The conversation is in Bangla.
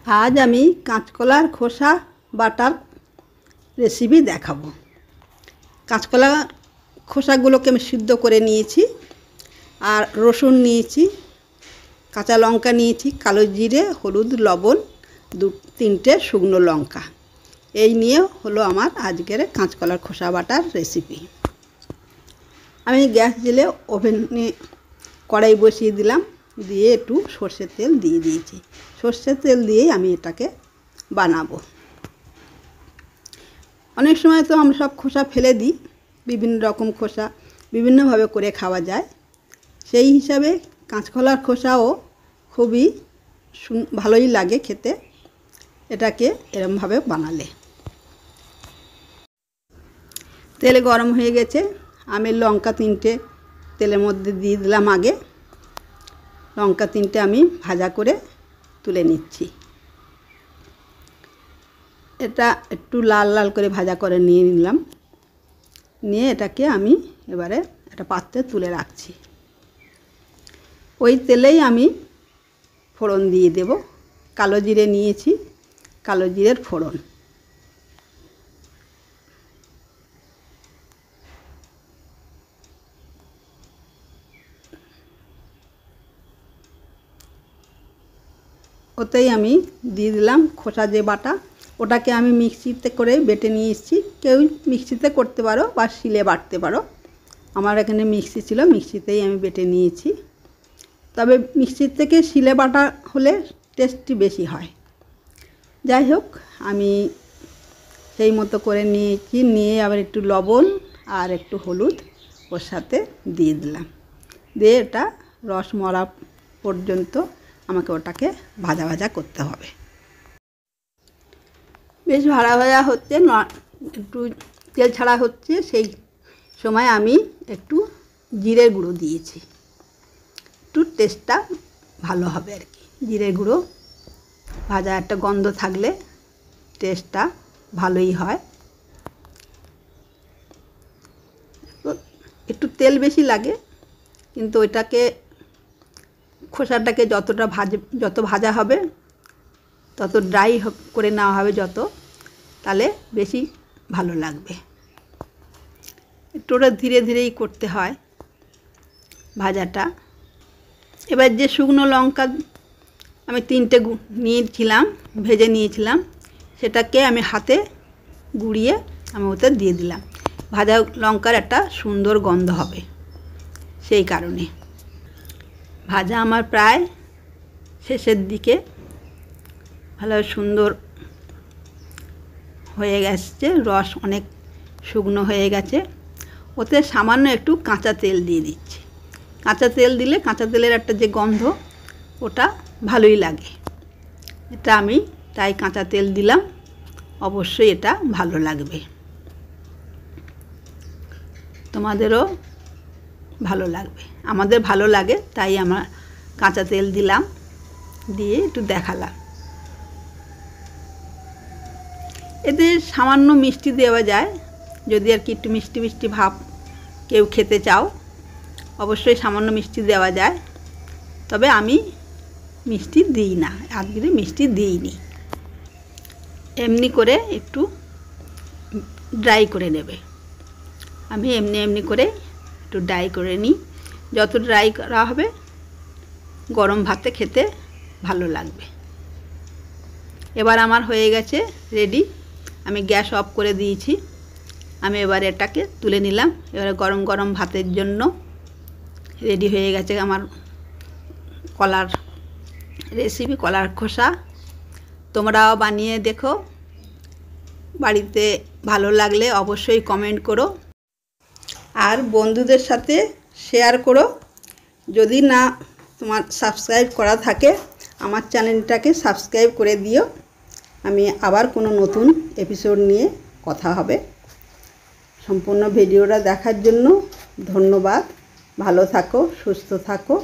आज आमी काँचकलार खोसा बाटार रेसिपि देखाबो। काँचकला खोसागुलोके आमी सिद्ध करे निয়েছি আর रसुन निয়েছি, काँचा लंका निয়েছি, कालो जिरे, हलुद, लवण, तीनटे शुकनो लंका। এই নিয়ে হলো আমার আজকের কাঁচকলার খোসা বাটার রেসিপি। আমি গ্যাস জ্বেলে ওভেনে কড়াই বসিয়ে দিলাম, দিয়ে একটু সরষের তেল দিয়ে দিয়েছি। সরষের তেল দিয়েই আমি এটাকে বানাবো। অনেক সময় তো আমরা সব খোসা ফেলে দিই, বিভিন্ন রকম খোসা বিভিন্নভাবে করে খাওয়া যায়। সেই হিসাবে কাঁচকলার খোসাও খুবই ভালোই লাগে খেতে, এটাকে এরকমভাবে বানালে। তেল গরম হয়ে গেছে, আমি লঙ্কা তিনটে তেলের মধ্যে দিয়ে দিলাম। আগে লঙ্কা তিনটে আমি ভাজা করে তুলে নিচ্ছি। এটা একটু লাল লাল করে ভাজা করে নিয়ে নিলাম, নিয়ে এটাকে আমি এবারে একটা পাত্রে তুলে রাখছি। ওই তেলেই আমি ফোড়ন দিয়ে দেব। কালো জিরে নিয়েছি, কালো জিরের ফোড়ন। ওতেই আমি দিয়ে দিলাম খোসা যে বাটা, ওটাকে আমি মিক্সিতে করে বেটে নিয়ে এসেছি। কেউ মিক্সিতে করতে পারো বা শিলে বাটতে পারো। আমার এখানে মিক্সি ছিল, মিক্সিতেই আমি বেটে নিয়েছি। তবে মিক্সির থেকে শিলে বাটা হলে টেস্টটি বেশি হয়। যাই হোক, আমি সেই মতো করে নিয়েছি। নিয়ে আবার একটু লবণ আর একটু হলুদ ওর সাথে দিয়ে দিলাম। দিয়ে এটা রস মরা পর্যন্ত আমাকে ওটাকে ভাজা ভাজা করতে হবে। বেশ ভাজা ভাজা হচ্ছে, একটু তেল ছাড়া হচ্ছে, সেই সময় আমি একটু জিরের গুঁড়ো দিয়েছি। একটু টেস্টটা ভালো হবে আর কি। জিরের গুঁড়ো ভাজা একটা গন্ধ থাকলে টেস্টটা ভালোই হয়। একটু তেল বেশি লাগে, কিন্তু ওইটাকে খোসাটাকে যত ভাজা হবে, তত ড্রাই করে নেওয়া হবে যত, তাহলে বেশি ভালো লাগবে। একটু ওটা ধীরে ধীরেই করতে হয় ভাজাটা। এবার যে শুকনো লঙ্কা আমি তিনটে নিয়েছিলাম, ভেজে নিয়েছিলাম, সেটাকে আমি হাতে গুঁড়িয়ে আমি ওতে দিয়ে দিলাম। ভাজা লঙ্কার একটা সুন্দর গন্ধ হবে, সেই কারণে। ভাজা আমার প্রায় শেষের দিকে, ভালো সুন্দর হয়ে গেছে, রস অনেক শুকনো হয়ে গেছে। ওতে সামান্য একটু কাঁচা তেল দিয়ে দিচ্ছি। কাঁচা তেল দিলে কাঁচা তেলের একটা যে গন্ধ, ওটা ভালোই লাগে। এটা আমি তাই কাঁচা তেল দিলাম, অবশ্যই এটা ভালো লাগবে, তোমাদেরও ভালো লাগবে। আমাদের ভালো লাগে তাই আমরা কাঁচা তেল দিলাম, দিয়ে একটু দেখালাম। এতে সামান্য মিষ্টি দেওয়া যায়, যদি আর কি একটু মিষ্টি মিষ্টি ভাব কেউ খেতে চাও, অবশ্যই সামান্য মিষ্টি দেওয়া যায়। তবে আমি মিষ্টি দিই না, আজকে মিষ্টি দিইনি। এমনি করে একটু ড্রাই করে নেবে। আমি এমনি করে একটু ড্রাই করে নিই। যত ড্রাই করা হবে গরম ভাতে খেতে ভালো লাগবে। এবার আমার হয়ে গেছে রেডি। আমি গ্যাস অফ করে দিয়েছি। আমি এবার এটাকে তুলে নিলাম। এবারে গরম গরম ভাতের জন্য রেডি হয়ে গেছে আমার কলার রেসিপি, কলার খোসা। তোমরাও বানিয়ে দেখো। বাড়িতে ভালো লাগলে অবশ্যই কমেন্ট করো, আর বন্ধুদের সাথে শেয়ার করো। যদি না তোমার সাবস্ক্রাইব করা থাকে, আমার চ্যানেলটাকে সাবস্ক্রাইব করে দিও। আমি আবার কোনো নতুন এপিসোড নিয়ে কথা হবে। সম্পূর্ণ ভিডিওটা দেখার জন্য ধন্যবাদ। ভালো থাকো, সুস্থ থাকো।